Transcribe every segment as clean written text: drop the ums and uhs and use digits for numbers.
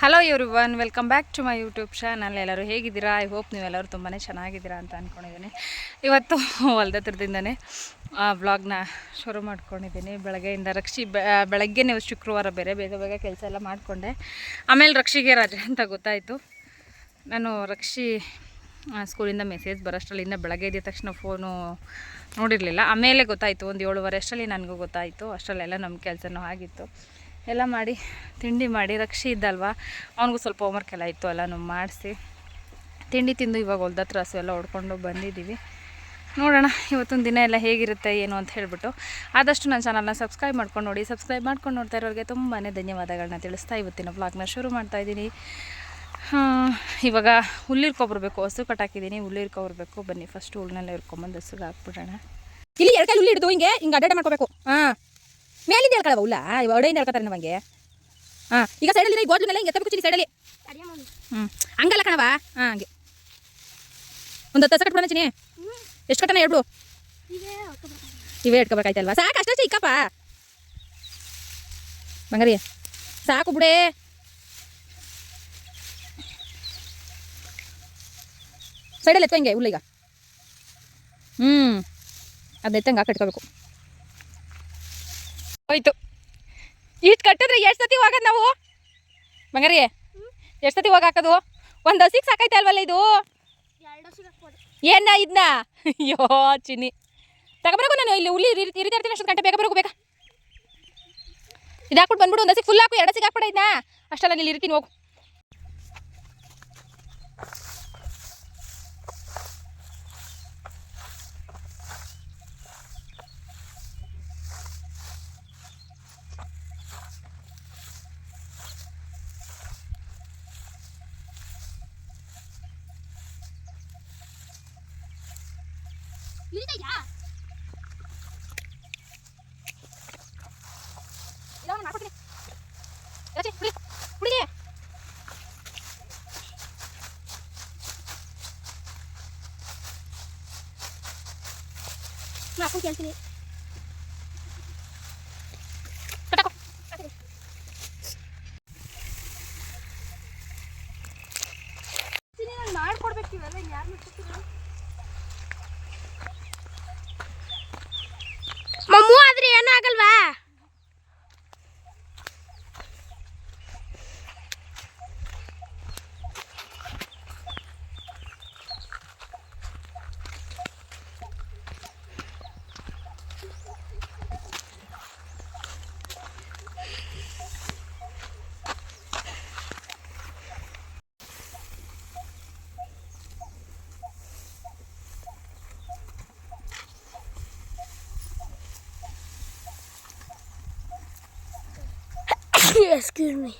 Hello everyone, welcome back to my YouTube channel. ಎಲ್ಲರೂ ಹೇಗಿದ್ದೀರಾ? I hope ನೀವೆಲ್ಲರೂ ತುಂಬಾ ಚೆನ್ನಾಗಿದ್ದೀರಾ ಅಂತ ಅಂದ್ಕೊಂಡಿದ್ದೀನಿ. ಇವತ್ತು ಹೊಲ್ದ ಹತ್ರದಿಂದನೇ ವ್ಲಾಗ್ನ ಶುರು ಮಾಡ್ಕೊಂಡಿದ್ದೀನಿ. ಬೆಳಗ್ಗೆಯಿಂದ ಬೆಳಗ್ಗೆ ನೀವು ಶುಕ್ರವಾರ ಬೇರೆ ಬೇಗ ಕೆಲಸ ಎಲ್ಲ ಮಾಡಿಕೊಂಡೆ. ಆಮೇಲೆ ರಕ್ಷಿಗೆ ರಜೆ ಅಂತ ಗೊತ್ತಾಯಿತು. ನಾನು ರಕ್ಷಿ ಸ್ಕೂಲಿಂದ ಮೆಸೇಜ್ ಬರೋಷ್ಟರಲ್ಲಿಂದ ಬೆಳಗ್ಗೆ ಎದ್ದ ತಕ್ಷಣ ಫೋನು ನೋಡಿರಲಿಲ್ಲ. ಆಮೇಲೆ ಗೊತ್ತಾಯಿತು, ಒಂದು 7:30 ಅಷ್ಟರಲ್ಲಿ ನನಗೂ ಗೊತ್ತಾಯಿತು. ಅಷ್ಟರಲ್ಲೆಲ್ಲ ನಮ್ಮ ಕೆಲಸನೂ ಆಗಿತ್ತು. ಎಲ್ಲ ಮಾಡಿ ತಿಂಡಿ ಮಾಡಿ, ರಕ್ಷಿ ಇದ್ದಲ್ವ ಅವನಿಗೂ ಸ್ವಲ್ಪ ಹೋಮ್ವರ್ಕ್ ಎಲ್ಲ ಇತ್ತು, ಎಲ್ಲನೂ ಮಾಡಿಸಿ ತಿಂಡಿ ತಿಂದು ಇವಾಗ ಹೊಲ್ದ ಹತ್ರ ಹಸು ಎಲ್ಲ ಹೊಡ್ಕೊಂಡು ಬಂದಿದ್ದೀವಿ. ನೋಡೋಣ ಇವತ್ತೊಂದು ದಿನ ಎಲ್ಲ ಹೇಗಿರುತ್ತೆ ಏನು ಅಂತ ಹೇಳಿಬಿಟ್ಟು. ಆದಷ್ಟು ನನ್ನ ಚಾನಲ್ನ ಸಬ್ಸ್ಕ್ರೈಬ್ ಮಾಡ್ಕೊಂಡು ನೋಡಿ. ಸಬ್ಸ್ಕ್ರೈಬ್ ಮಾಡ್ಕೊಂಡು ನೋಡ್ತಾ ಇರೋರಿಗೆ ತುಂಬಾ ಧನ್ಯವಾದಗಳನ್ನ ತಿಳಿಸ್ತಾ ಇವತ್ತಿನ ವ್ಲಾಗ್ನ ಶುರು ಮಾಡ್ತಾಯಿದ್ದೀನಿ. ಇವಾಗ ಹುಲ್ಲಿರ್ಕೊಬರ್ಬೇಕು, ಹಸು ಕಟ್ಟಾಕಿದ್ದೀನಿ, ಹುಲ್ಲಿರ್ಕೊಬರ್ಬೇಕು. ಬನ್ನಿ ಫಸ್ಟ್ ಹುಲ್ಲನ್ನೆಲ್ಲ ಇರ್ಕೊಂಬಂದು ಹಸುಗೆ ಹಾಕ್ಬಿಡೋಣ. ಇಲ್ಲಿ ಎಳ್ಕಾಯಿ ಹುಲ್ಲು ಹಿಡಿದು ಹಿಂಗೆ ಅಡ್ಡಾಡ ಮಾಡ್ಕೋಬೇಕು. ಮೇಲಿಂದ ಹೇಳ್ಕೊಳ್ಳ ಹುಲ್ಲ ಒಡೆಯಿಂದ ಹೇಳ್ಕೊತಾರೆ ನಮಗೆ. ಈಗ ಸೈಡಲ್ಲಿ ಗೋಡ್ಲ ಮೇಲೆ ಹಿಂಗೆ ಎತ್ತಬೇಕು ಸೈಡಲ್ಲಿ. ಹಂಗಲ್ಲ ಕಣವ, ಹಂಗೆ ಒಂದು 10 ಕಟ್ಬಿಡೋಣ ಚಿನಿ. ಎಷ್ಟು ಕಟ್ಟಣ ಹೇಳ್ಬಿಡು. ಇವೇ ಇಟ್ಕೋಬೇಕಾಯ್ತಲ್ವಾ? ಸಾಕು ಅಷ್ಟೇ ಇಕ್ಕಪ್ಪ ಬಂಗಾರಿ, ಸಾಕು ಬಿಡೇ. ಸೈಡಲ್ಲಿ ಎತ್ಕೊ ಹಿಂಗೆ ಹುಲ್ಲ. ಈಗ ಅದನ್ನ ಎತ್ತಂಗೆ ಕಟ್ಕೋಬೇಕು. ಹೋಯ್ತು. ಇಷ್ಟು ಕಟ್ಟಿದ್ರೆ ಎಷ್ಟು ಸತಿ ಹೋಗೋದು ನಾವು ಬಂಗಾರಿ? ಎಷ್ಟು ಸತಿ ಹೋಗಿ ಹಾಕೋದು? ಒಂದು ಹಸಿಗೆ ಸಾಕೈತೆ ಅಲ್ವಲ್ಲ ಇದು? ಏನ ಇದನ್ನ? ಅಯ್ಯೋ ಚಿನ್ನಿ ತಗೊಬರಕು. ನಾನು ಇಲ್ಲಿ ಹುಲ್ಲಿ ಇರಿತಾ ಇರ್ತೀನಿ, ಅಷ್ಟೊಂದು ಗಂಟೆ ಬೇಗ ಬರೋಕು ಬೇಕಾ? ಇದು ಹಾಕ್ಬಿಟ್ಟು ಬಂದ್ಬಿಡು. ಒಂದು ಹಸಿಗೆ ಫುಲ್ ಹಾಕು, 2 ಹಸಿಗೆ ಹಾಕ್ಬಿಡ ಇದನ್ನ. ಅಷ್ಟೆಲ್ಲ ಇಲ್ಲಿ ಇರ್ತೀನಿ, ಹೋಗು. ಕೇಳ್ತೀನಿ ಮಾಡ್ಕೊಡ್ಬೇಕು. ಇವೆಲ್ಲ ಯಾರು ಮಾಡ್ಕೊಡ್ತೀರ? ಮಮ್ಮು ಆದ್ರೆ ಏನಾಗಲ್ವಾ? Excuse me.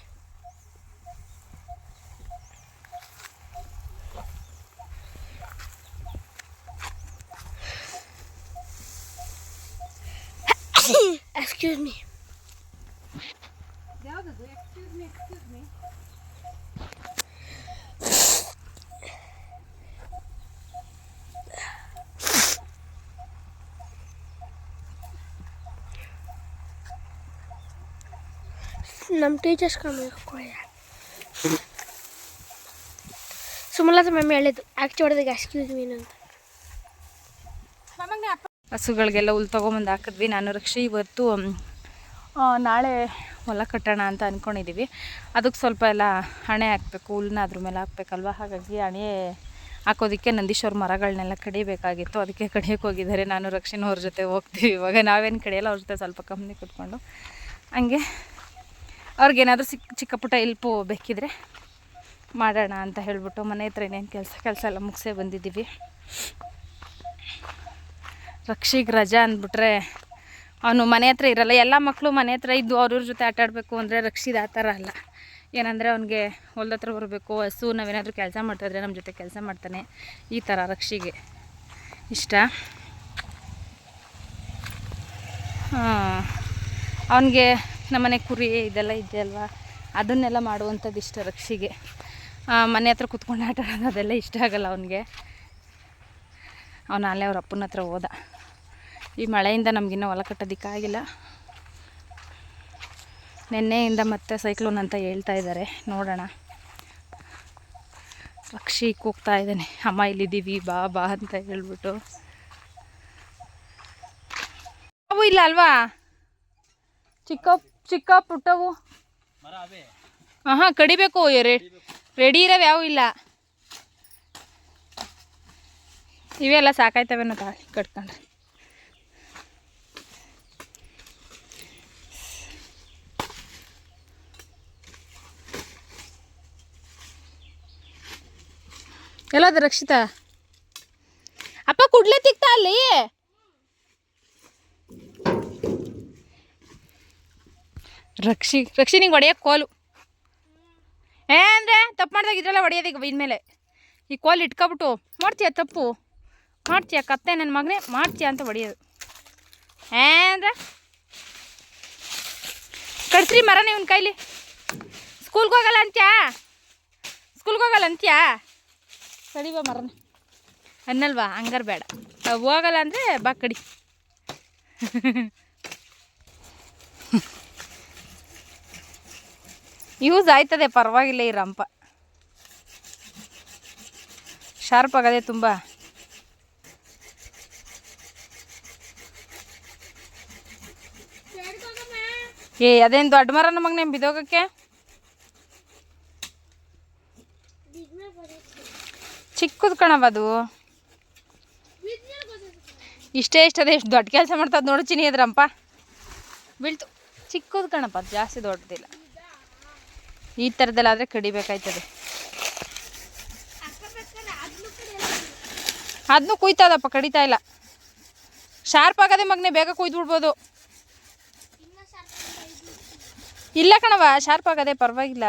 Excuse me. Excuse me. ನಮ್ಮ ಟೀಚರ್ಸ್ ಕಮ್ಮಿ ಸುಮಲತಾ ಮ್ಯಾಮ್ ಹೇಳಿದ್ದು ಆಕ್ಚು ಹೊಡೆದಾಗ ಎಕ್ಸ್ಕ್ಯೂಸ್ ಮೀ ಅಂತ. ಹಸುಗಳಿಗೆಲ್ಲ ಹುಲ್ಲು ತೊಗೊಂಬಂದು ಹಾಕಿದ್ವಿ. ನಾನು ರಕ್ಷಿ ಇವತ್ತು ನಾಳೆ ಹೊಲ ಕಟ್ಟೋಣ ಅಂತ ಅಂದ್ಕೊಂಡಿದ್ದೀವಿ. ಅದಕ್ಕೆ ಸ್ವಲ್ಪ ಎಲ್ಲ ಹಣೆ ಹಾಕಬೇಕು, ಹುಲ್ಲನ್ನ ಅದ್ರ ಮೇಲೆ ಹಾಕ್ಬೇಕಲ್ವ. ಹಾಗಾಗಿ ಹಣೆ ಹಾಕೋದಕ್ಕೆ ನಂದೀಶ್ವರ ಮರಗಳನ್ನೆಲ್ಲ ಕಡಿಬೇಕಾಗಿತ್ತು. ಅದಕ್ಕೆ ಕಡಿಯೋಕ್ಕೆ ಹೋಗಿದ್ದಾರೆ. ನಾನು ರಕ್ಷಿನ ಅವ್ರ ಜೊತೆ ಹೋಗ್ತೀವಿ. ಇವಾಗ ನಾವೇನು ಕಡಿಯೋಲ್ಲ, ಅವ್ರ ಜೊತೆ ಸ್ವಲ್ಪ ಕಮ್ಮಿ ಕುತ್ಕೊಂಡು ಹಂಗೆ ಅವ್ರಿಗೇನಾದರೂ ಚಿಕ್ಕ ಪುಟ್ಟ ಹೆಲ್ಪು ಬೇಕಿದ್ರೆ ಮಾಡೋಣ ಅಂತ ಹೇಳ್ಬಿಟ್ಟು ಮನೆ ಹತ್ರ ಇನ್ನೇನು ಕೆಲಸ ಎಲ್ಲ ಮುಗಿಸೇ ಬಂದಿದ್ದೀವಿ. ರಕ್ಷಿಗೆ ರಜಾ ಅಂದ್ಬಿಟ್ರೆ ಅವನು ಮನೆ ಹತ್ರ ಇರಲ್ಲ. ಎಲ್ಲ ಮಕ್ಕಳು ಮನೆ ಹತ್ರ ಇದ್ದು ಅವ್ರವ್ರ ಜೊತೆ ಆಟಾಡಬೇಕು ಅಂದರೆ ರಕ್ಷಿದು ಆ ಥರ ಅಲ್ಲ. ಏನಂದರೆ ಅವನಿಗೆ ಹೊಲ್ದ ಹತ್ರ ಬರಬೇಕು, ಹಸು ನಾವೇನಾದರೂ ಕೆಲಸ ಮಾಡ್ತಾಯಿದ್ರೆ ನಮ್ಮ ಜೊತೆ ಕೆಲಸ ಮಾಡ್ತಾನೆ. ಈ ಥರ ರಕ್ಷಿಗೆ ಇಷ್ಟ. ಅವನಿಗೆ ನಮ್ಮನೆ ಕುರಿ ಇದೆಲ್ಲ ಇದೆಯಲ್ವ, ಅದನ್ನೆಲ್ಲ ಮಾಡುವಂಥದ್ದು ಇಷ್ಟ ರಕ್ಷಿಗೆ. ಮನೆ ಹತ್ರ ಕುತ್ಕೊಂಡು ಆಟ ಆಡೋದು ಅದೆಲ್ಲ ಇಷ್ಟ ಆಗಲ್ಲ ಅವನಿಗೆ. ಅವನು ಅಲ್ಲೇ ಅವ್ರ ಅಪ್ಪನ ಹತ್ರ ಹೋದ. ಈ ಮಳೆಯಿಂದ ನಮಗಿನ್ನೂ ಹೊಲ ಕಟ್ಟೋದಕ್ಕಾಗಿಲ್ಲ. ನಿನ್ನೆಯಿಂದ ಮತ್ತೆ ಸೈಕ್ಲೋನ್ ಅಂತ ಹೇಳ್ತಾ ಇದ್ದಾರೆ, ನೋಡೋಣ. ರಕ್ಷಿ ಕೂಗ್ತಾ ಇದ್ದಾನೆ, ಅಮ್ಮ ಇಲ್ಲಿದ್ದೀವಿ ಬಾ ಬಾ ಅಂತ ಹೇಳ್ಬಿಟ್ಟು. ಅವು ಇಲ್ಲ ಅಲ್ವಾ ಚಿಕ್ಕ ಚಿಕ್ಕ ಪುಟ್ಟವು? ಹಾಂ ಕಡಿಬೇಕು, ರೆಡಿ ಇರೋವು ಯಾವೂ ಇಲ್ಲ. ಇವೆಲ್ಲ ಸಾಕಾಯ್ತವೇನೋ ತಾಳಿ ಕಟ್ಕೊಂಡ್ರೆ. ಎಲ್ಲಾದ ರಕ್ಷಿತಾ? ಅಪ್ಪ ಕುಡ್ಲೆ ತಿಕ್ತಾ ಅಲ್ಲಿ. ರಕ್ಷಿ ನಿಂಗೆ ಹೊಡೆಯೋಕೆ ಕೋಲು ಅಂದರೆ ತಪ್ಪು ಮಾಡಿದಾಗ ಇದ್ರೆಲ್ಲ ಹೊಡೆಯೋದು. ಈಗ ಇನ್ಮೇಲೆ ಈ ಕೋಲು ಇಟ್ಕೊಬಿಟ್ಟು ಮಾಡ್ತೀಯ ತಪ್ಪು ಮಾಡ್ತೀಯ ಕತ್ತೆ ನನ್ನ ಮಗನೇ ಮಾಡ್ತೀಯ ಅಂತ ಹೊಡೆಯೋದು. ಅಂದರೆ ಕಟ್ಸ್ರಿ ಮರನೇ ಇವನ ಕೈಲಿ. ಸ್ಕೂಲ್ಗೆ ಹೋಗಲ್ಲ ಅಂತ್ಯಾ ಕಡಿವ ಮರನ ಅನ್ನಲ್ವಾ? ಹಂಗಾರ ಬೇಡ, ಹೋಗಲ್ಲ ಅಂದರೆ ಬಾ ಕಡಿ. ಯೂಸ್ ಆಯ್ತದೆ, ಪರವಾಗಿಲ್ಲ. ಈ ರಂಪ ಶಾರ್ಪ್ ಆಗದೆ ತುಂಬ. ಅದೇನು ದೊಡ್ಡ ಮರ ನಮಗೆ ಬಿದ್ದೋಗಕ್ಕೆ? ಚಿಕ್ಕದು ಕಣವ ಅದು. ಇಷ್ಟೇ ಅದೇ ಎಷ್ಟು ದೊಡ್ಡ ಕೆಲಸ ಮಾಡ್ತದೆ ನೋಡು ಚಿನಿ ಅದ್ರಂಪ. ಬೀಳ್ತು. ಚಿಕ್ಕದು ಕಣಪ್ಪ, ಅದು ಜಾಸ್ತಿ ದೊಡ್ಡದಿಲ್ಲ. ಈ ಥರದಲ್ಲಾದರೆ ಕಡಿಬೇಕಾಯ್ತದೆ. ಅದನ್ನೂ ಕುಯ್ತದಪ್ಪ, ಕಡಿತಾ ಇಲ್ಲ. ಶಾರ್ಪ್ ಆಗದೆ ಮಗನೇ, ಬೇಗ ಕುಯ್ದು ಬಿಡ್ಬೋದು. ಇಲ್ಲ ಕಣವ, ಶಾರ್ಪ್ ಆಗದೆ, ಪರವಾಗಿಲ್ಲ.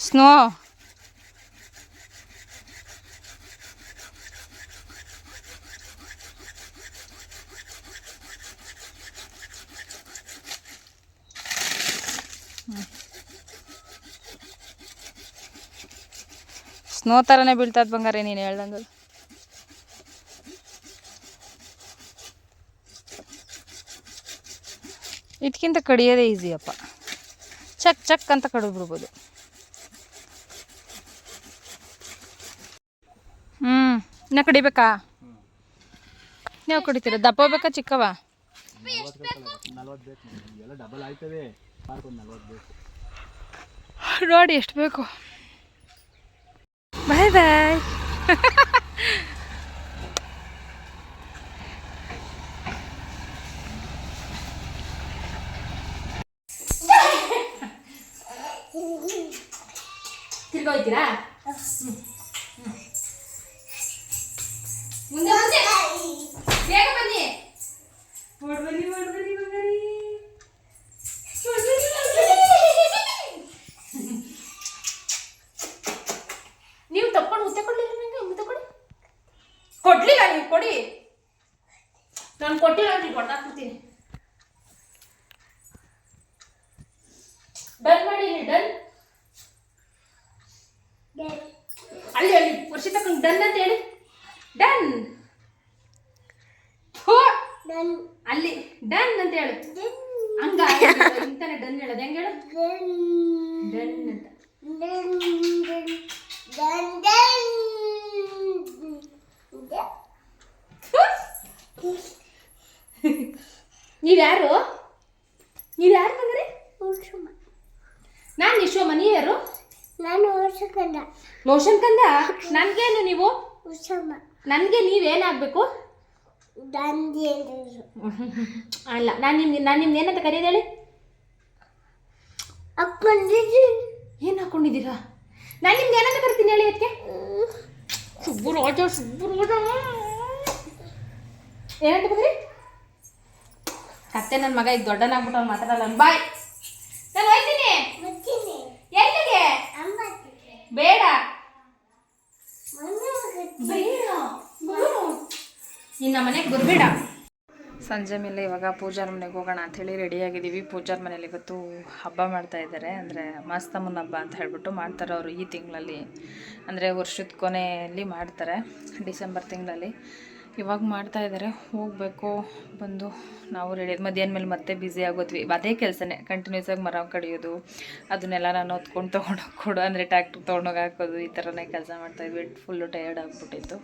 ಸ್ನೋ ಸ್ನೋ ಥರನೇ ಬೀಳ್ತದ ಬಂಗಾರೆ, ನೀನು ಹೇಳ್ದಂಗೆ. ಇದಕ್ಕಿಂತ ಕಡಿಯೋದೇ ಈಸಿ ಅಪ್ಪ. ಚಕ್ ಚಕ್ ಅಂತ ಕಡಿದ್ಬಿಡ್ಬೋದು. ಇನ್ನ ಕಡಿಬೇಕಾ? ನೀವು ಕಡಿತೀರ? ದಪ್ಪ ಬೇಕಾ ಚಿಕ್ಕವ? ನೋಡಿ ಎಷ್ಟು ಬೇಕು. ಬಾಯ್ ಬಾಯ್. ತಿರ್ಗೋಯ್ತೀರಾ? ಮುಂದೆ ಮುಂದೆ ಬೇಗ ಬನ್ನಿ. ಬನ್ನಿ ನೀವು ತಕ್ಕೊಂಡು ಮುತ್ತೆ ಕೊಡ್ಲಿಲ್ಲ ನನಗೆ? ಮುತ್ತೆ ಕೊಡ್ಲಿಲ್ಲ ನೀವು? ಕೊಡಿ. ನಾನು ಕೊಟ್ಟಿಲ್ಲ, ನೀವು ಕೊಟ್ಟಾಕ್ಬಿಡ್ತೀನಿ. ಡನ್ ಮಾಡಿ, ಡನ್. ಅಲ್ಲಿ ವರ್ಷ ತಕೊಂಡು ಡನ್ ಅಂತ ಹೇಳಿ. ಡನ್. ಹೋ ಅಲ್ಲಿ ಡನ್ ಅಂತ ಹೇಳು. ಹಂಗ ಇಂತಾನೆ ಡನ್ ಹೇಳೋದು. ಹೆಂಗೆ ಹೇಳು? ಡನ್ ಅಂತ. ನೀವ್ಯಾರು ಬಂದ್ರಿ? ನಾನು ನಿಶೋಮ್ಮ. ನೀವ್ಯಾರು? ನಾನು ಲೋಷನ್ ಕಂದ. ನನ್ಗೇನು ನೀವು? ನನಗೆ ನೀವೇನಾಗಬೇಕು? ಅಲ್ಲ, ನಾನು ನಿಮ್ದು ಏನಂತ ಕರೆಯೋದು ಹೇಳಿ? ಏನು ಹಾಕೊಂಡಿದ್ದೀರಾ? ನಾನು ನಿಮ್ದು ಏನಂತ ಕರಿತೀನಿ ಹೇಳಿ? ಅದಕ್ಕೆ ಸುಬ್ಬುರೋಜ ಏನಂತ ಬಂದ್ರಿ? ಕತ್ತೆ ನನ್ನ ಮಗ ಈಗ ದೊಡ್ಡನಾಗ್ಬಿಟ್ಟು ಅವ್ನು ಮಾತಾಡಲ್ಲ. ಬಾಯ್, ನಾನು ಹೋಗ್ತೀನಿ. ಎಲ್ಲಿಗೆ? ಬೇಡ ಇನ್ನು ಮನೆಗೆ ಬರಬೇಡ. ಸಂಜೆ ಮೇಲೆ ಇವಾಗ ಪೂಜಾರ ಮನೆಗೆ ಹೋಗೋಣ ಅಂಥೇಳಿ ರೆಡಿಯಾಗಿದ್ದೀವಿ. ಪೂಜಾರ ಮನೇಲಿ ಇವತ್ತು ಹಬ್ಬ ಮಾಡ್ತಾ ಇದ್ದಾರೆ, ಅಂದರೆ ಮಾಸ್ತಮ್ಮನ ಹಬ್ಬ ಅಂತ ಹೇಳ್ಬಿಟ್ಟು ಮಾಡ್ತಾರೆ ಅವರು. ಈ ತಿಂಗಳಲ್ಲಿ ಅಂದರೆ ವರ್ಷದ ಕೊನೆಯಲ್ಲಿ ಮಾಡ್ತಾರೆ, ಡಿಸೆಂಬರ್ ತಿಂಗಳಲ್ಲಿ. ಇವಾಗ ಮಾಡ್ತಾಯಿದ್ದಾರೆ, ಹೋಗಬೇಕು. ಬಂದು ನಾವು ರೆಡಿ ಮಧ್ಯಾಹ್ನ ಮೇಲೆ ಮತ್ತೆ ಬ್ಯುಸಿ ಆಗೋದ್ವಿ. ಅದೇ ಕೆಲಸನೇ ಕಂಟಿನ್ಯೂಸ್ ಆಗಿ ಮರ ಕಡಿಯೋದು, ಅದನ್ನೆಲ್ಲ ನಾನು ಹೊತ್ಕೊಂಡು ತೊಗೊಂಡೋಗಿ ಕೊಡು ಅಂದರೆ ಟ್ಯಾಕ್ಟ್ರ್ ತೊಗೊಂಡೋಗಿ ಹಾಕೋದು, ಈ ಥರನೇ ಕೆಲಸ ಮಾಡ್ತಾಯಿದ್ವಿ. ಫುಲ್ಲು ಟಯರ್ಡ್ ಆಗಿಬಿಟ್ಟಿತ್ತು.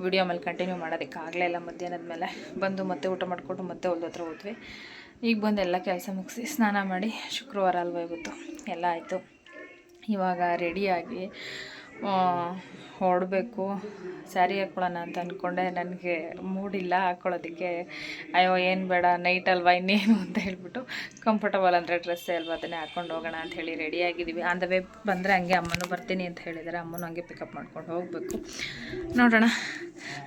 ವಿಡಿಯೋ ಮೇಲೆ ಕಂಟಿನ್ಯೂ ಮಾಡೋದಕ್ಕಾಗಲೇ ಇಲ್ಲ. ಮಧ್ಯಾಹ್ನದ ಮೇಲೆ ಬಂದು ಮತ್ತೆ ಊಟ ಮಾಡಿಕೊಂಡು ಮತ್ತೆ ಹೊಲ್ದ ಹತ್ರ ಹೋದ್ವಿ. ಈಗ ಬಂದು ಎಲ್ಲ ಕೆಲಸ ಮುಗಿಸಿ ಸ್ನಾನ ಮಾಡಿ, ಶುಕ್ರವಾರ ಅಲ್ವ ಇವತ್ತು, ಎಲ್ಲ ಆಯಿತು. ಇವಾಗ ರೆಡಿಯಾಗಿ ಹೊರಡಬೇಕು. ಸ್ಯಾರಿ ಹಾಕ್ಕೊಳ್ಳೋಣ ಅಂತ ಅಂದ್ಕೊಂಡೆ, ನನಗೆ ಮೂಡಿಲ್ಲ ಹಾಕ್ಕೊಳ್ಳೋದಕ್ಕೆ. ಅಯ್ಯೋ ಏನು ಬೇಡ, ನೈಟ್ ಅಲ್ವಾ ಇನ್ನೇನು ಅಂತ ಹೇಳ್ಬಿಟ್ಟು ಕಂಫರ್ಟಬಲ್ ಅಂದರೆ ಡ್ರೆಸ್ಸೇ ಅಲ್ವಾ, ಅದನ್ನೇ ಹಾಕ್ಕೊಂಡು ಹೋಗೋಣ ಅಂತ ಹೇಳಿ ರೆಡಿಯಾಗಿದ್ದೀವಿ. ಆನ್ ದ ವೇ ಬಂದರೆ ಹಂಗೆ ಅಮ್ಮನೂ ಬರ್ತೀನಿ ಅಂತ ಹೇಳಿದ್ದಾರೆ. ಅಮ್ಮನೂ ಹಂಗೆ ಪಿಕಪ್ ಮಾಡ್ಕೊಂಡು ಹೋಗಬೇಕು. ನೋಡೋಣ.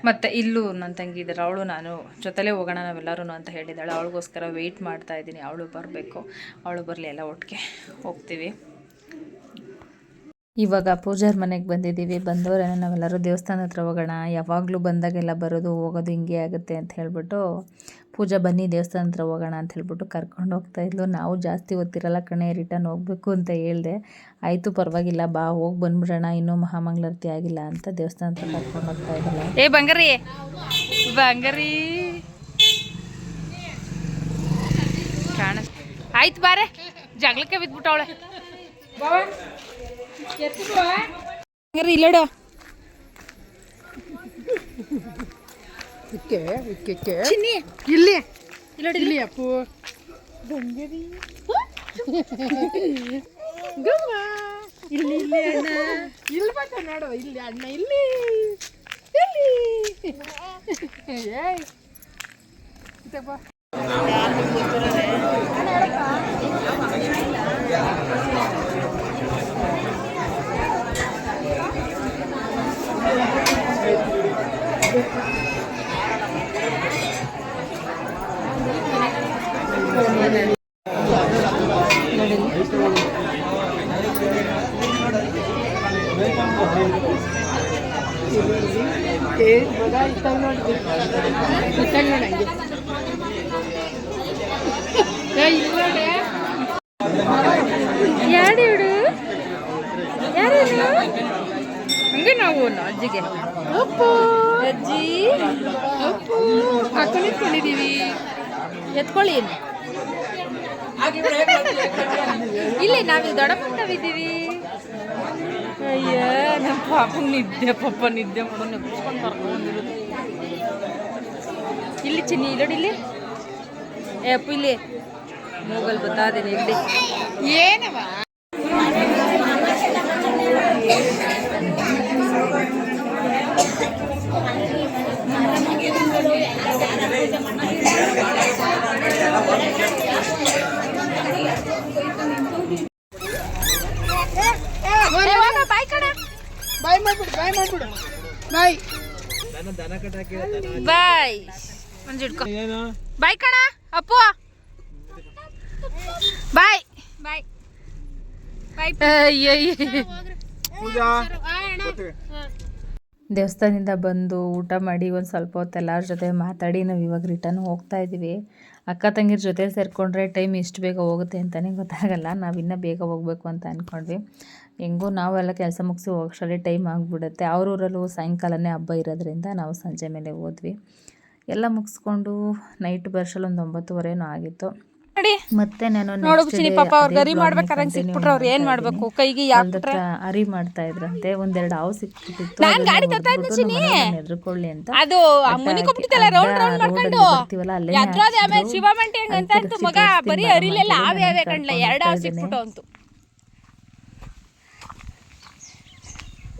ಮತ್ತು ಇಲ್ಲೂ ನನ್ನ ತಂಗಿ ಇದ್ದಾರೆ, ಅವಳು ನಾನು ಜೊತೆಲೇ ಹೋಗೋಣ ನಾವೆಲ್ಲರೂ ಅಂತ ಹೇಳಿದ್ದಾಳೆ. ಅವಳಿಗೋಸ್ಕರ ವೆಯ್ಟ್ ಮಾಡ್ತಾಯಿದ್ದೀನಿ. ಅವಳು ಬರಬೇಕು, ಅವಳು ಬರಲಿ, ಎಲ್ಲ ಒಟ್ಟಿಗೆ ಹೋಗ್ತೀವಿ. ಇವಾಗ ಪೂಜಾರ್ ಮನೆಗೆ ಬಂದಿದ್ದೀವಿ. ಬಂದವರೇನೋ ನಾವೆಲ್ಲರೂ ದೇವಸ್ಥಾನ ಹತ್ರ ಹೋಗೋಣ, ಯಾವಾಗಲೂ ಬಂದಾಗೆಲ್ಲ ಬರೋದು ಹೋಗೋದು ಹಿಂಗೆ ಆಗುತ್ತೆ ಅಂತ ಹೇಳ್ಬಿಟ್ಟು ಪೂಜಾ ಬನ್ನಿ ದೇವಸ್ಥಾನ ಹತ್ರ ಹೋಗೋಣ ಅಂತ ಹೇಳ್ಬಿಟ್ಟು ಕರ್ಕೊಂಡು ಹೋಗ್ತಾಯಿದ್ಲು. ನಾವು ಜಾಸ್ತಿ ಓದ್ತಿರಲ್ಲ ಕಣೆ, ರಿಟರ್ನ್ ಹೋಗಬೇಕು ಅಂತ ಹೇಳಿದೆ. ಆಯಿತು ಪರವಾಗಿಲ್ಲ ಬಾ ಹೋಗಿ ಬಂದ್ಬಿಡೋಣ, ಇನ್ನೂ ಮಹಾಮಂಗಳಾರತಿ ಆಗಿಲ್ಲ ಅಂತ ದೇವಸ್ಥಾನ ಹತ್ರ ಕರ್ಕೊಂಡು ಹೋಗ್ತಾ ಇದ್ದಲ್ಲ. ಏ ಬಂಗಾರಿ ಬಂಗಾರಿ ಕಾಣ ಆಯ್ತು ಬಾರೆ, ಜಗಳಕ್ಕೆ ಬಿದ್ಬಿಟ್ಟವಳೆ. ಇಲ್ಲಡ ಚಿನ್ನಿ ಇಲ್ಲಿ ಇಲ್ಲಿ ಅಪ್ಪು ಬಂಗರಿ ಗಮ್ಮ ಇಲ್ಲಿ ಇಲ್ಲಿ ಅಣ್ಣ ಇಲ್ಲಿ ಬತ್ತ ನೋಡುವ, ಇಲ್ಲಿ ಅಣ್ಣ ಇಲ್ಲಿ ಇಲ್ಲಿ ಏಯ್ ಬಾ. ಯಾರು ಹಂಗೆ ನಾವು ಅಜ್ಜಿಗೆ ಉಪ್ಪು ಅಜ್ಜಿ ಉಪ್ಪು ಹಾಕೊಂಡು ಇಟ್ಕೊಂಡಿದ್ದೀವಿ. ಎತ್ಕೊಳ್ಳಿ ಇಲ್ಲಿ ನಾವು ದೊಡ್ಡಪ್ಪ ನಾವಿದ್ದೀವಿ. ಅಯ್ಯ ನಮ್ಮ ಪಾಪ ನಿದ್ದೆ ಮಾಡೋ ನೆಪ್ಸ್ಕೊಂಡು ಬರ್ಕೊಂಡಿರೋದು. ಇಲ್ಲಿ ಚಿನ್ನಿ ಇಲ್ಲೋಡಿ, ಇಲ್ಲಿ ಅಪ್ಪು ಇಲ್ಲಿ ಮೂಗಲ್ ಬತ್ತಾದೇನೆ ಇಲ್ಲಿ ಏನವ ಬಾಯ್ ಮಾಡ್ಬಿಡು ಬಾಯ್ ಬಾಯ್ ಮಂಜಿಡ್ಕೊ ಬಾಯ್ ಕಣ ಅಪ್ಪು ಬಾಯ್ ಬಾಯ್ ಬಾಯ್. ದೇವಸ್ಥಾನದಿಂದ ಬಂದು ಊಟ ಮಾಡಿ ಒಂದು ಸ್ವಲ್ಪ ಹೊತ್ತು ಎಲ್ಲರ ಜೊತೆ ಮಾತಾಡಿ ನಾವು ಇವಾಗ ರಿಟರ್ನ್ ಹೋಗ್ತಾ ಇದ್ದೀವಿ. ಅಕ್ಕ ತಂಗಿರ ಜೊತೆ ಸೇರಿಕೊಂಡ್ರೆ ಟೈಮ್ ಎಷ್ಟು ಬೇಗ ಹೋಗುತ್ತೆ ಅಂತಲೇ ಗೊತ್ತಾಗಲ್ಲ. ನಾವು ಇನ್ನೂ ಬೇಗ ಹೋಗಬೇಕು ಅಂತ ಅಂದ್ಕೊಂಡ್ವಿ. ಹೆಂಗೂ ನಾವೆಲ್ಲ ಕೆಲಸ ಮುಗಿಸಿ ಹೋಗೋಷ್ಟರಲ್ಲಿ ಟೈಮ್ ಆಗಿಬಿಡುತ್ತೆ. ಅವ್ರ ಊರಲ್ಲೂ ಸಾಯಂಕಾಲನೇ ಹಬ್ಬ ಇರೋದ್ರಿಂದ ನಾವು ಸಂಜೆ ಮೇಲೆ ಹೋದ್ವಿ. ಎಲ್ಲ ಮುಗಿಸ್ಕೊಂಡು ನೈಟ್ ಬರ್ಷಲ್ಲಿ ಒಂದು 9:30 ಆಗಿತ್ತು. ಮತ್ತೆ ನಾನು ಅರಿ ಮಾಡ್ತಾ ಇದ್ರಂತೆ, ಒಂದೆರಡು ಹಾವು ಸಿಕ್ಬಿಟ್ಟಿತ್ತು, ಎದ್ರುಕೊಳ್ಳಿ ಅಂತ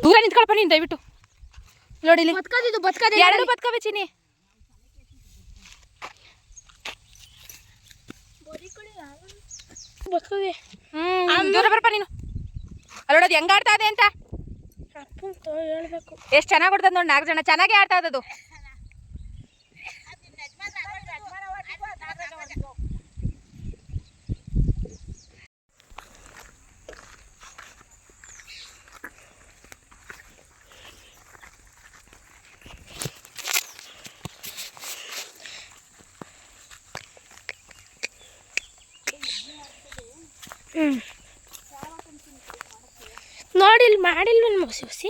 ದೂರ ನಿಂತ್ಕೊಳಪ್ಪ ನೀನು ದಯವಿಟ್ಟು. ನೋಡಿ ಎರಡು ಬದುಕವೆ ಚಿನ್ನಿ. ದೂರ ಬರಪ್ಪ ನೀನು. ಅಲ್ಲೋಡೋದು ಹೆಂಗ ಆಡ್ತಾ ಇದೆ ಅಂತ ಎಷ್ಟು ಚೆನ್ನಾಗಿ ಕೊಡ್ತದ ನೋಡಿ. 4 ಜನ ಚೆನ್ನಾಗಿ ಆಡ್ತಾ ಇದ್ದದು. ನೋಡಿ ಇಲ್ಲಿ ಮಾಡಿಲ್ವ ಹೊಸಿ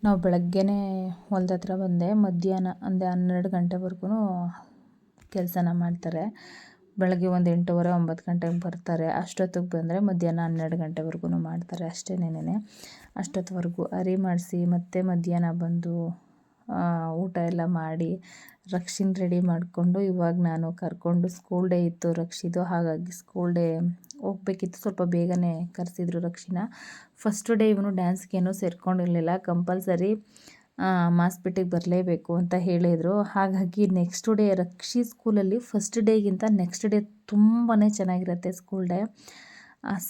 ನಾವು ಬೆಳಗ್ಗೆನೇ ಹೊಲ್ದ ಹತ್ರ ಬಂದೆ. ಮಧ್ಯಾಹ್ನ ಅಂದರೆ 12 ಗಂಟೆವರೆಗೂ ಕೆಲಸನ ಮಾಡ್ತಾರೆ. ಬೆಳಗ್ಗೆ ಒಂದು 8:30 9 ಗಂಟೆಗೆ ಬರ್ತಾರೆ. ಅಷ್ಟೊತ್ತಿಗೆ ಬಂದರೆ ಮಧ್ಯಾಹ್ನ 12 ಗಂಟೆವರೆಗೂ ಮಾಡ್ತಾರೆ ಅಷ್ಟೇನೇನೆ. ಅಷ್ಟೊತ್ತವರೆಗೂ ಅರಿ ಮಾಡಿಸಿ ಮತ್ತೆ ಮಧ್ಯಾಹ್ನ ಬಂದು ಊಟ ಎಲ್ಲ ಮಾಡಿ ರಕ್ಷಿನ ರೆಡಿ ಮಾಡಿಕೊಂಡು ಇವಾಗ ನಾನು ಕರ್ಕೊಂಡು ಸ್ಕೂಲ್ ಡೇ ಇತ್ತು ರಕ್ಷಿದು. ಹಾಗಾಗಿ ಸ್ಕೂಲ್ ಡೇ ಹೋಗ್ಬೇಕಿತ್ತು. ಸ್ವಲ್ಪ ಬೇಗನೆ ಕರೆಸಿದ್ರು ರಕ್ಷಿನ. ಫಸ್ಟ್ ಡೇ ಇವನು ಡ್ಯಾನ್ಸ್ಗೇನೂ ಸೇರ್ಕೊಂಡಿರಲಿಲ್ಲ. ಕಂಪಲ್ಸರಿ ಮಾಸ್ಪೇಟೆಗೆ ಬರಲೇಬೇಕು ಅಂತ ಹೇಳಿದರು. ಹಾಗಾಗಿ ನೆಕ್ಸ್ಟ್ ಡೇ ರಕ್ಷಿ ಸ್ಕೂಲಲ್ಲಿ ಫಸ್ಟ್ ಡೇಗಿಂತ ನೆಕ್ಸ್ಟ್ ಡೇ ತುಂಬಾ ಚೆನ್ನಾಗಿರುತ್ತೆ ಸ್ಕೂಲ್ ಡೇ.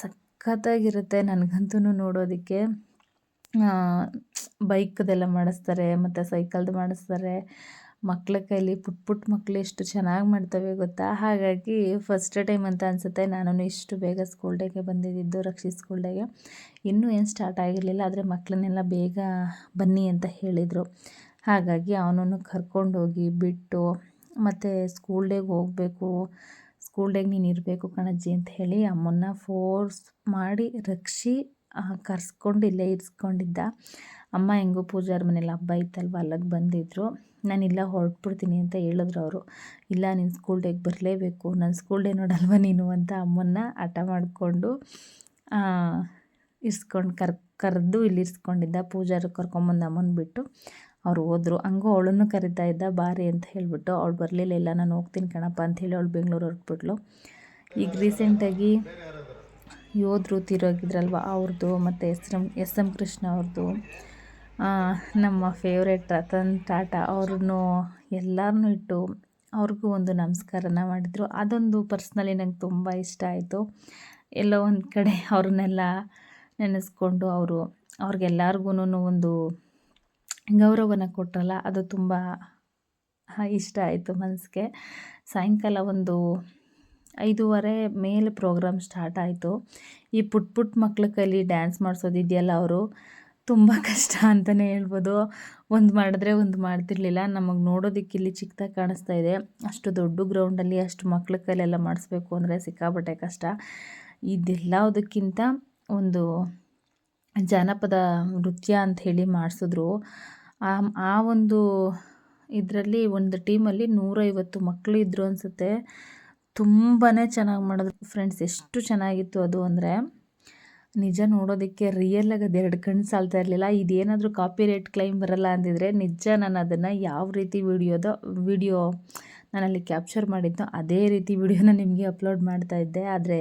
ಸಖತ್ತಾಗಿರುತ್ತೆ. ನನಗಂತೂ ನೋಡೋದಕ್ಕೆ ಬೈಕ್ದೆಲ್ಲ ಮಾಡಿಸ್ತಾರೆ ಮತ್ತು ಸೈಕಲ್ದು ಮಾಡಿಸ್ತಾರೆ. ಮಕ್ಳ ಕೈಲಿ ಪುಟ್ಟ ಮಕ್ಕಳು ಎಷ್ಟು ಚೆನ್ನಾಗಿ ಮಾಡ್ತವೆ ಗೊತ್ತಾ. ಹಾಗಾಗಿ ಫಸ್ಟ್ ಟೈಮ್ ಅಂತ ಅನಿಸುತ್ತೆ ನಾನು ಇಷ್ಟು ಬೇಗ ಸ್ಕೂಲ್ ಡೇಗೆ ಬಂದಿದ್ದು ರಕ್ಷಿ ಸ್ಕೂಲ್ ಡೇಗೆ. ಇನ್ನೂ ಏನು ಸ್ಟಾರ್ಟ್ ಆಗಿರಲಿಲ್ಲ, ಆದರೆ ಮಕ್ಕಳನ್ನೆಲ್ಲ ಬೇಗ ಬನ್ನಿ ಅಂತ ಹೇಳಿದರು. ಹಾಗಾಗಿ ಅವನನ್ನು ಕರ್ಕೊಂಡೋಗಿ ಬಿಟ್ಟು ಮತ್ತು ಸ್ಕೂಲ್ ಡೇಗೆ ಹೋಗಬೇಕು, ಸ್ಕೂಲ್ ಡೇಗೆ ನೀನು ಇರಬೇಕು ಕಣಜ್ಜಿ ಅಂತ ಹೇಳಿ ಅಮ್ಮನ್ನ ಫೋರ್ಸ್ ಮಾಡಿ ರಕ್ಷಿ ಕರ್ಸ್ಕೊಂಡು ಇಲ್ಲೇ ಇರಿಸ್ಕೊಂಡಿದ್ದ. ಅಮ್ಮ ಹೆಂಗೋ ಪೂಜಾರ ಮನೇಲಿ ಹಬ್ಬ ಇತ್ತಲ್ವ ಅಲ್ಲಿಗೆ ಬಂದಿದ್ದರು. ನಾನಿಲ್ಲ ಹೊರಟ್ಬಿಡ್ತೀನಿ ಅಂತ ಹೇಳಿದ್ರು ಅವರು. ಇಲ್ಲ ನೀನು ಸ್ಕೂಲ್ ಡೇಗೆ ಬರಲೇಬೇಕು, ನನ್ನ ಸ್ಕೂಲ್ ಡೇ ನೋಡಲ್ವ ನೀನು ಅಂತ ಅಮ್ಮನ್ನ ಹಠ ಮಾಡಿಕೊಂಡು ಇರಿಸ್ಕೊಂಡು ಕರೆದು ಇಲ್ಲಿ ಇರಿಸ್ಕೊಂಡಿದ್ದ. ಪೂಜಾರಿಗೆ ಕರ್ಕೊಂಬಂದು ಅಮ್ಮನ ಬಿಟ್ಟು ಅವ್ರು ಹೋದರು. ಹಂಗೂ ಅವಳನ್ನು ಕರಿತಾ ಇದ್ದ ಬಾರಿ ಅಂತ ಹೇಳಿಬಿಟ್ಟು. ಅವಳು ಬರಲಿಲ್ಲ. ಇಲ್ಲ ನಾನು ಹೋಗ್ತೀನಿ ಕಣಪ್ಪ ಅಂಥೇಳಿ ಅವಳು ಬೆಂಗಳೂರು ಹೊರಟ್ಬಿಟ್ಲು. ಈಗ ರೀಸೆಂಟಾಗಿ ಯೋಧರು ತೀರೋಗಿದ್ರಲ್ವ ಅವ್ರದ್ದು ಮತ್ತು ಎಸ್ ಎಂ ಕೃಷ್ಣ ಅವ್ರದ್ದು, ನಮ್ಮ ಫೇವ್ರೇಟ್ ರತನ್ ಟಾಟಾ ಅವ್ರನ್ನೂ ಎಲ್ಲರನ್ನೂ ಇಟ್ಟು ಅವ್ರಿಗೂ ಒಂದು ನಮಸ್ಕಾರನ ಮಾಡಿದರು. ಅದೊಂದು ಪರ್ಸ್ನಲಿ ನಂಗೆ ತುಂಬ ಇಷ್ಟ ಆಯಿತು. ಎಲ್ಲೋ ಒಂದು ಕಡೆ ಅವ್ರನ್ನೆಲ್ಲ ನೆನೆಸ್ಕೊಂಡು ಅವ್ರಿಗೆಲ್ಲರಿಗೂ ಒಂದು ಗೌರವನ ಕೊಟ್ಟರಲ್ಲ, ಅದು ತುಂಬ ಇಷ್ಟ ಆಯಿತು ಮನಸ್ಸಿಗೆ. ಸಾಯಂಕಾಲ ಒಂದು 5:30 ಮೇಲೆ ಪ್ರೋಗ್ರಾಮ್ ಸ್ಟಾರ್ಟ್ ಆಯಿತು. ಈ ಪುಟ್ಟ ಮಕ್ಳ ಕೈಲಿ ಡ್ಯಾನ್ಸ್ ಮಾಡಿಸೋದಿದೆಯಲ್ಲ, ಅವರು ತುಂಬ ಕಷ್ಟ ಅಂತಲೇ ಹೇಳ್ಬೋದು. ಒಂದು ಮಾಡಿದ್ರೆ ಒಂದು ಮಾಡ್ತಿರ್ಲಿಲ್ಲ. ನಮಗೆ ನೋಡೋದಕ್ಕೆ ಇಲ್ಲಿ ಚಿಕ್ಕದಾಗಿ ಕಾಣಿಸ್ತಾ ಇದೆ. ಅಷ್ಟು ದೊಡ್ಡ ಗ್ರೌಂಡಲ್ಲಿ ಅಷ್ಟು ಮಕ್ಳ ಕೈಲೆಲ್ಲ ಮಾಡಿಸ್ಬೇಕು ಅಂದರೆ ಸಿಕ್ಕಾಪಟ್ಟೆ ಕಷ್ಟ. ಇದೆಲ್ಲದಕ್ಕಿಂತ ಒಂದು ಜಾನಪದ ನೃತ್ಯ ಅಂತ ಹೇಳಿ ಮಾಡಿಸಿದ್ರು. ಆ ಒಂದು ಇದರಲ್ಲಿ ಒಂದು ಟೀಮಲ್ಲಿ 150 ಮಕ್ಕಳು ಇದ್ದರು ಅನಿಸುತ್ತೆ. ತುಂಬಾ ಚೆನ್ನಾಗಿ ಮಾಡಿದ್ರು ಫ್ರೆಂಡ್ಸ್. ಎಷ್ಟು ಚೆನ್ನಾಗಿತ್ತು ಅದು ಅಂದರೆ ನಿಜ ನೋಡೋದಕ್ಕೆ ರಿಯಲಾಗಿ ಅದು 2 ಕಣ್ಣು ಸಾಲ್ತಾ ಇರಲಿಲ್ಲ. ಇದೇನಾದರೂ ಕಾಪಿರೈಟ್ ಕ್ಲೈಮ್ ಬರಲ್ಲ ಅಂದಿದ್ರೆ ನಿಜ ನಾನು ಅದನ್ನು ಯಾವ ರೀತಿ ವಿಡಿಯೋ ನಾನಲ್ಲಿ ಕ್ಯಾಪ್ಚರ್ ಮಾಡಿದ್ದೋ ಅದೇ ರೀತಿ ವಿಡಿಯೋನ ನಿಮಗೆ ಅಪ್ಲೋಡ್ ಮಾಡ್ತಾಯಿದ್ದೆ. ಆದರೆ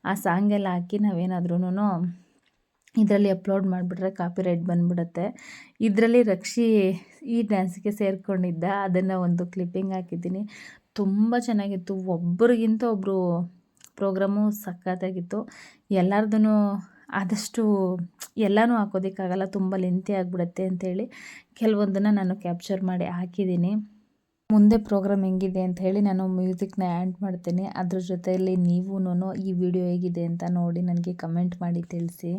ಆ ಸಾಂಗೆಲ್ಲ ಹಾಕಿ ನಾವೇನಾದ್ರೂ ಇದರಲ್ಲಿ ಅಪ್ಲೋಡ್ ಮಾಡಿಬಿಟ್ರೆ ಕಾಪಿರೈಟ್ ಬಂದುಬಿಡುತ್ತೆ. ಇದರಲ್ಲಿ ರಕ್ಷಿ ಈ ಡ್ಯಾನ್ಸ್ಗೆ ಸೇರಿಕೊಂಡಿದ್ದ. ಅದನ್ನು ಒಂದು ಕ್ಲಿಪ್ಪಿಂಗ್ ಹಾಕಿದ್ದೀನಿ. ತುಂಬ ಚೆನ್ನಾಗಿತ್ತು. ಒಬ್ಬರಿಗಿಂತ ಒಬ್ಬರು ಪ್ರೋಗ್ರಾಮು ಸಖತ್ತಾಗಿತ್ತು. ಎಲ್ಲರದೂ ಆದಷ್ಟು ಎಲ್ಲನೂ ಹಾಕೋದಕ್ಕಾಗಲ್ಲ, ತುಂಬ ಲೆಂತಿ ಆಗಿಬಿಡುತ್ತೆ ಅಂಥೇಳಿ ಕೆಲವೊಂದನ್ನು ನಾನು ಕ್ಯಾಪ್ಚರ್ ಮಾಡಿ ಹಾಕಿದ್ದೀನಿ. ಮುಂದೆ ಪ್ರೋಗ್ರಾಮ್ ಹೆಂಗಿದೆ ಅಂತ ಹೇಳಿ ನಾನು ಮ್ಯೂಸಿಕ್ನ ಆ್ಯಡ್ ಮಾಡ್ತೀನಿ. ಅದ್ರ ಜೊತೆಯಲ್ಲಿ ನೀವೂ ಈ ವಿಡಿಯೋ ಹೇಗಿದೆ ಅಂತ ನೋಡಿ ನನಗೆ ಕಮೆಂಟ್ ಮಾಡಿ ತಿಳಿಸಿ.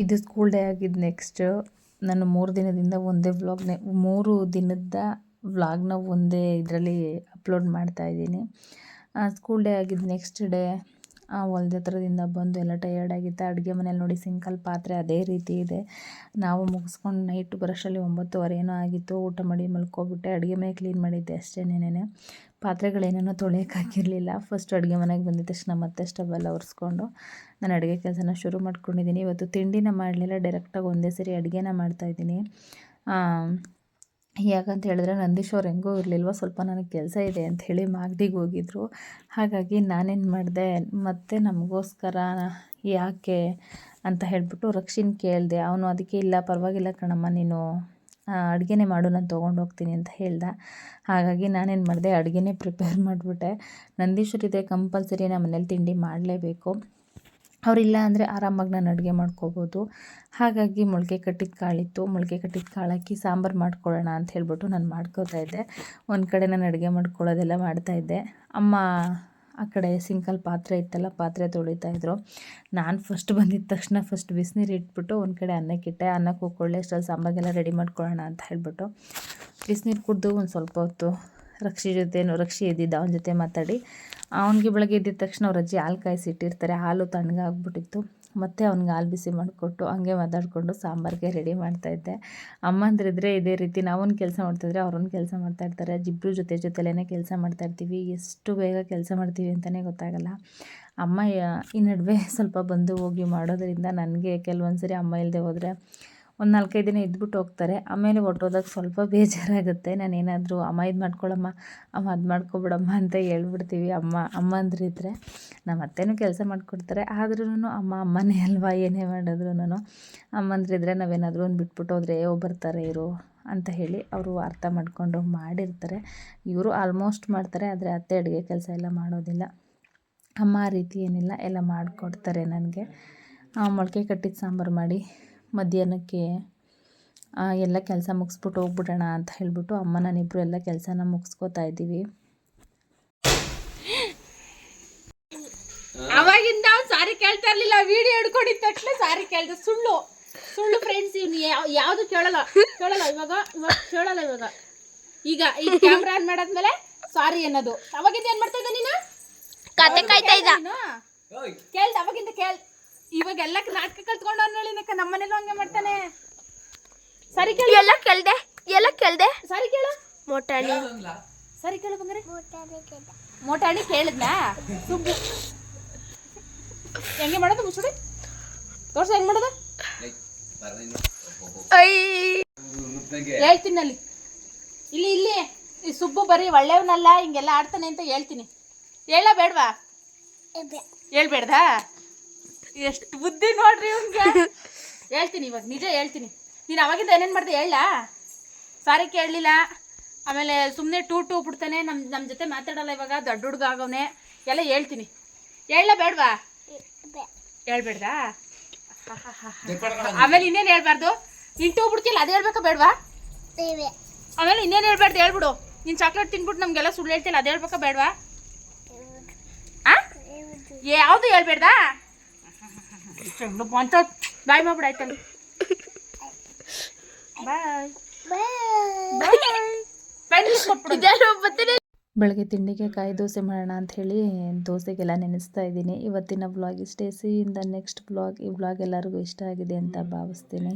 ಇದು ಸ್ಕೂಲ್ ಡೇ ಆಗಿದ್ದು ನೆಕ್ಸ್ಟ್ ನಾನು 3 ದಿನದಿಂದ ಒಂದೇ ವ್ಲಾಗ್ನೇ 3 ದಿನದ ವ್ಲಾಗ್ನ ಒಂದೇ ಇದರಲ್ಲಿ ಅಪ್ಲೋಡ್ ಮಾಡ್ತಾಯಿದ್ದೀನಿ. ಸ್ಕೂಲ್ ಡೇ ಆಗಿದ್ದು ನೆಕ್ಸ್ಟ್ ಡೇ ಹೊಲ್ದ ಹತ್ರದಿಂದ ಬಂದು ಎಲ್ಲ ಟಯರ್ಡ್ ಆಗಿತ್ತು. ಅಡುಗೆ ಮನೇಲಿ ನೋಡಿ ಸಿಂಕಲ್ ಪಾತ್ರೆ ಅದೇ ರೀತಿ ಇದೆ. ನಾವು ಮುಗಿಸ್ಕೊಂಡು ನೈಟ್ ಬರೋಷ್ಟರಲ್ಲಿ 9:15 ಏನೋ ಆಗಿತ್ತು. ಊಟ ಮಾಡಿ ಮಲ್ಕೊಬಿಟ್ಟೆ. ಅಡುಗೆ ಮನೆ ಕ್ಲೀನ್ ಮಾಡಿದ್ದೆ ಅಷ್ಟೇನೇನೆ. ಪಾತ್ರೆಗಳೇನೇನೋ ತೊಳೆಯೋಕ್ಕಾಗಿರಲಿಲ್ಲ. ಫಸ್ಟ್ ಅಡುಗೆ ಮನೆಗೆ ಬಂದಿದ್ದ ತಕ್ಷಣ ಮತ್ತೆ ಸ್ಟವೆಲ್ಲ ಒರೆಸ್ಕೊಂಡು ನಾನು ಅಡುಗೆ ಕೆಲಸನ ಶುರು ಮಾಡ್ಕೊಂಡಿದ್ದೀನಿ. ಇವತ್ತು ತಿಂಡಿನ ಮಾಡಲಿಲ್ಲ, ಡೈರೆಕ್ಟಾಗಿ ಒಂದೇ ಸರಿ ಅಡುಗೆನ ಮಾಡ್ತಾಯಿದ್ದೀನಿ. ಯಾಕಂತ ಹೇಳಿದ್ರೆ ನಂದೀಶ್ ಅವ್ರು ಹೆಂಗೂ ಇರಲಿಲ್ವ, ಸ್ವಲ್ಪ ನನಗೆ ಕೆಲಸ ಇದೆ ಅಂಥೇಳಿ ಮಾಗಡಿಗೆ ಹೋಗಿದ್ರು. ಹಾಗಾಗಿ ನಾನೇನು ಮಾಡಿದೆ, ಮತ್ತೆ ನಮಗೋಸ್ಕರ ಯಾಕೆ ಅಂತ ಹೇಳಿಬಿಟ್ಟು ರಕ್ಷಿನ ಕೇಳಿದೆ. ಅವನು ಅದಕ್ಕೆ ಇಲ್ಲ ಪರವಾಗಿಲ್ಲ ಕಣಮ್ಮ, ನೀನು ಅಡುಗೆನೇ ಮಾಡು, ನಾನು ತೊಗೊಂಡು ಹೋಗ್ತೀನಿ ಅಂತ ಹೇಳ್ದೆ. ಹಾಗಾಗಿ ನಾನೇನು ಮಾಡಿದೆ, ಅಡುಗೆನೇ ಪ್ರಿಪೇರ್ ಮಾಡಿಬಿಟ್ಟೆ. ನಂದೀಶ್ವರಿದೆ ಕಂಪಲ್ಸರಿ ನಮ್ಮ ಮನೇಲಿ ತಿಂಡಿ ಮಾಡಲೇಬೇಕು. ಅವರಿಲ್ಲ ಅಂದರೆ ಆರಾಮಾಗಿ ನಾನು ಅಡುಗೆ ಮಾಡ್ಕೋಬೋದು. ಹಾಗಾಗಿ ಮೊಳಕೆ ಕಟ್ಟಿದ ಕಾಳಿತ್ತು, ಮೊಳಕೆ ಕಟ್ಟಿದ ಕಾಳು ಹಾಕಿ ಸಾಂಬಾರು ಮಾಡ್ಕೊಳ್ಳೋಣ ಅಂತ ಹೇಳ್ಬಿಟ್ಟು ನಾನು ಮಾಡ್ಕೋತಾಯಿದ್ದೆ. ಒಂದು ಕಡೆ ನಾನು ಅಡುಗೆ ಮಾಡ್ಕೊಳ್ಳೋದೆಲ್ಲ ಮಾಡ್ತಾಯಿದ್ದೆ. ಅಮ್ಮ ಆ ಕಡೆ ಸಿಂಕಲ್ಲಿ ಪಾತ್ರೆ ಇತ್ತಲ್ಲ, ಪಾತ್ರೆ ತೊಳಿತಾಯಿದ್ರು. ನಾನು ಫಸ್ಟ್ ಬಂದಿದ್ದ ತಕ್ಷಣ ಬಿಸಿನೀರು ಇಟ್ಬಿಟ್ಟು ಒಂದು ಕಡೆ ಅನ್ನಕ್ಕಿಟ್ಟೆ. ಅನ್ನಕ್ಕೆ ಹೋಗ್ಕೊಳ್ಳೆ ಅಷ್ಟರಲ್ಲಿ ಸಾಂಬಾರಿಗೆಲ್ಲ ರೆಡಿ ಮಾಡ್ಕೊಳ್ಳೋಣ ಅಂತ ಹೇಳ್ಬಿಟ್ಟು ಬಿಸಿನೀರು ಕುಡಿದು ಒಂದು ಸ್ವಲ್ಪ ಹೊತ್ತು ರಕ್ಷಿ ಎದ್ದಿದ್ದ, ಅವನ ಜೊತೆ ಮಾತಾಡಿ. ಅವನಿಗೆ ಬೆಳಗ್ಗೆ ಎದ್ದಿದ ತಕ್ಷಣ ಅವ್ರ ಅಜ್ಜಿ ಹಾಲು ಕಾಯಿಸಿಟ್ಟಿರ್ತಾರೆ. ಹಾಲು ತಣ್ಣಗಾಗ್ಬಿಟ್ಟಿತ್ತು. ಮತ್ತು ಅವ್ನಿಗೆ ಹಾಲು ಬಿಸಿ ಮಾಡಿಕೊಟ್ಟು ಹಂಗೆ ಮಾತಾಡಿಕೊಂಡು ಸಾಂಬಾರಿಗೆ ರೆಡಿ ಮಾಡ್ತಾಯಿದ್ದೆ. ಅಮ್ಮಂದಿರಿದ್ರೆ ಇದೇ ರೀತಿ ನಾವೊಂದು ಕೆಲಸ ಮಾಡ್ತಾಯಿದ್ರೆ ಅವರೊಂದು ಕೆಲಸ ಮಾಡ್ತಾಯಿರ್ತಾರೆ. ಇಬ್ಬರು ಜೊತೆಲೇ ಕೆಲಸ ಮಾಡ್ತಾಯಿರ್ತೀವಿ. ಎಷ್ಟು ಬೇಗ ಕೆಲಸ ಮಾಡ್ತೀವಿ ಅಂತಲೇ ಗೊತ್ತಾಗಲ್ಲ. ಅಮ್ಮ ಈ ನಡುವೆ ಸ್ವಲ್ಪ ಬಂದು ಹೋಗಿ ಮಾಡೋದ್ರಿಂದ ನನಗೆ ಕೆಲವೊಂದು ಸರಿ ಅಮ್ಮ ಇಲ್ಲದೆ ಹೋದರೆ ಒಂದು 4-5 ದಿನ ಇದ್ಬಿಟ್ಟು ಹೋಗ್ತಾರೆ. ಆಮೇಲೆ ಹೊರ್ಟೋದಾಗ ಸ್ವಲ್ಪ ಬೇಜಾರಾಗುತ್ತೆ. ನಾನೇನಾದರೂ ಅಮ್ಮ ಇದು ಮಾಡ್ಕೊಳ್ಳಮ್ಮ, ಅಮ್ಮ ಅದು ಮಾಡ್ಕೊಬಿಡಮ್ಮ ಅಂತ ಹೇಳ್ಬಿಡ್ತೀವಿ. ಅಮ್ಮಂದಿರಿದ್ರೆ ನಮ್ಮ ಅತ್ತೆನೂ ಕೆಲಸ ಮಾಡಿಕೊಡ್ತಾರೆ. ಆದ್ರೂ ಅಮ್ಮನೇ ಅಲ್ವಾ, ಏನೇ ಮಾಡಿದ್ರೂ ಅಮ್ಮಂದಿರಿದ್ರೆ ನಾವೇನಾದರೂ ಒಂದು ಬಿಟ್ಬಿಟ್ಟು ಹೋದರೆ ಬರ್ತಾರೆ ಇರು ಅಂತ ಹೇಳಿ ಅವರು ಅರ್ಥ ಮಾಡ್ಕೊಂಡು ಮಾಡಿರ್ತಾರೆ. ಇವರು ಆಲ್ಮೋಸ್ಟ್ ಮಾಡ್ತಾರೆ, ಆದರೆ ಅತ್ತೆ ಅಡುಗೆ ಕೆಲಸ ಎಲ್ಲ ಮಾಡೋದಿಲ್ಲ. ಅಮ್ಮ ಆ ರೀತಿ ಏನಿಲ್ಲ, ಎಲ್ಲ ಮಾಡಿಕೊಡ್ತಾರೆ ನನಗೆ. ಮೊಳಕೆ ಕಟ್ಟಿದ ಸಾಂಬಾರು ಮಾಡಿ ಮಧ್ಯಾಹ್ನಕ್ಕೆ ಎಲ್ಲ ಕೆಲಸ ಮುಗಿಸ್ಬಿಟ್ಟು ಹೋಗ್ಬಿಡೋಣ ಅಂತ ಹೇಳ್ಬಿಟ್ಟು ಅಮ್ಮ ನಾನಿಬ್ಬರು ಎಲ್ಲ ಕೆಲಸನ ಮುಗಿಸ್ಕೋತಾ ಇದ್ದೀವಿ. ಅವಾಗಿಂದ ಅವ್ನು ಸಾರಿ ಕೇಳ್ತಾ ಇರಲಿಲ್ಲ. ವಿಡಿಯೋ ಹಿಡ್ಕೊಂಡಿದ್ದ ತಕ್ಷಣ ಸಾರಿ ಕೇಳ್ದ. ಸುಳ್ಳು ಫ್ರೆಂಡ್ಸ್, ಇವ್ನು ಯಾವುದು ಕೇಳಲ್ಲ ಇವಾಗ ಈಗ ಈ ಕ್ಯಾಮ್ರಾ ಆನ್ ಮಾಡಾದ್ಮೇಲೆ ಸಾರಿ ಅನ್ನೋದು. ಅವಾಗಿಂದ ಏನ್ ಮಾಡ್ತಾ ಇದ್ದ ನೀನು? ಕತೆ ಕಾಯ್ತಾ ಇದ್ದ. ಕೇಳ್ದ ಅವಾಗಿಂದ ಇವಾಗ ಎಲ್ಲ ನಾಟಕ ಕಲ್ತ್ಕೊಂಡು ಅನ್ನೋಳಿನಕ್ಕ ನಮ್ಮನೇಲೂ ಹಂಗೆ ಮಾಡ್ತಾನೆ. ಸರಿ ಕೇಳು. ಎಲ್ಲ ಕೇಳ್ದೆ ಸರಿ ಕೇಳು. ಮೋಟಾಣಿ ಸರಿ ಕೇಳು ಬಂಗಾರೆ. ಮೋಟಾಣಿ ಕೇಳಿದ್ನಾ? ಸುಬ್ಬು ಹೆಂಗೆ ಮಾಡೋದು? ಮುಸುಡಿ ತೋರ್ಸ ಹೆಂಗ್ ಮಾಡೋದು ಹೇಳ್ತೀನಿ. ಇಲ್ಲಿ ಈ ಸುಬ್ಬು ಬರೀ ಒಳ್ಳೆಯವನಲ್ಲ, ಹಿಂಗೆಲ್ಲ ಆಡ್ತಾನೆ ಅಂತ ಹೇಳ್ತೀನಿ. ಹೇಳ ಬೇಡವಾ? ಹೇಳ್ಬೇಡ್ದಾ? ಎಷ್ಟು ಬುದ್ಧಿ ನೋಡ್ರಿ ಇವ್ನಿಗೆ. ಹೇಳ್ತೀನಿ, ಇವಾಗ ನಿಜ ಹೇಳ್ತೀನಿ. ನೀನು ಅವಾಗಿಂದ ಏನೇನು ಮಾಡಿದೆ ಹೇಳ? ಸಾರಿ ಕೇಳಲಿಲ್ಲ, ಆಮೇಲೆ ಸುಮ್ಮನೆ ಟೂ ಬಿಡ್ತಾನೆ, ನಮ್ಮ ಜೊತೆ ಮಾತಾಡಲ್ಲ, ಇವಾಗ ದೊಡ್ಡ ಹುಡುಗ ಆಗವನೆ ಎಲ್ಲ ಹೇಳ್ತೀನಿ. ಹೇಳ ಬೇಡವಾ? ಹೇಳ್ಬೇಡ್ದಾ? ಆಮೇಲೆ ಇನ್ನೇನು ಹೇಳ್ಬಾರ್ದು? ನೀನು ಟೂ ಬಿಡ್ತಿಲ್ಲ, ಅದು ಹೇಳ್ಬೇಕಾ ಬೇಡವಾ? ಆಮೇಲೆ ಇನ್ನೇನು ಹೇಳ್ಬಾರ್ದು ಹೇಳ್ಬಿಡು. ನೀನು ಚಾಕ್ಲೇಟ್ ತಿನ್ಬಿಟ್ಟು ನಮಗೆಲ್ಲ ಸುಳ್ಳು ಹೇಳ್ತಿಲ್ಲ, ಅದು ಹೇಳ್ಬೇಕಾ ಬೇಡವಾ? ಯಾವುದು ಹೇಳ್ಬೇಡ್ದಾ? ಬಾಯ್ ಮಾಡ್ಬಿಡ ಆಯ್ತಲ್ಲ. ಬೆಳಗ್ಗೆ ತಿಂಡಿಗೆ ಕಾಯಿ ದೋಸೆ ಮಾಡೋಣ ಅಂಥೇಳಿ ದೋಸೆಗೆಲ್ಲ ನೆನೆಸ್ತಾ ಇದ್ದೀನಿ. ಇವತ್ತಿನ ವ್ಲಾಗ್ ಇಷ್ಟೇ. C in the next vlog. ಈ ವ್ಲಾಗ್ ಎಲ್ಲರಿಗೂ ಇಷ್ಟ ಆಗಿದೆ ಅಂತ ಭಾವಿಸ್ತೀನಿ.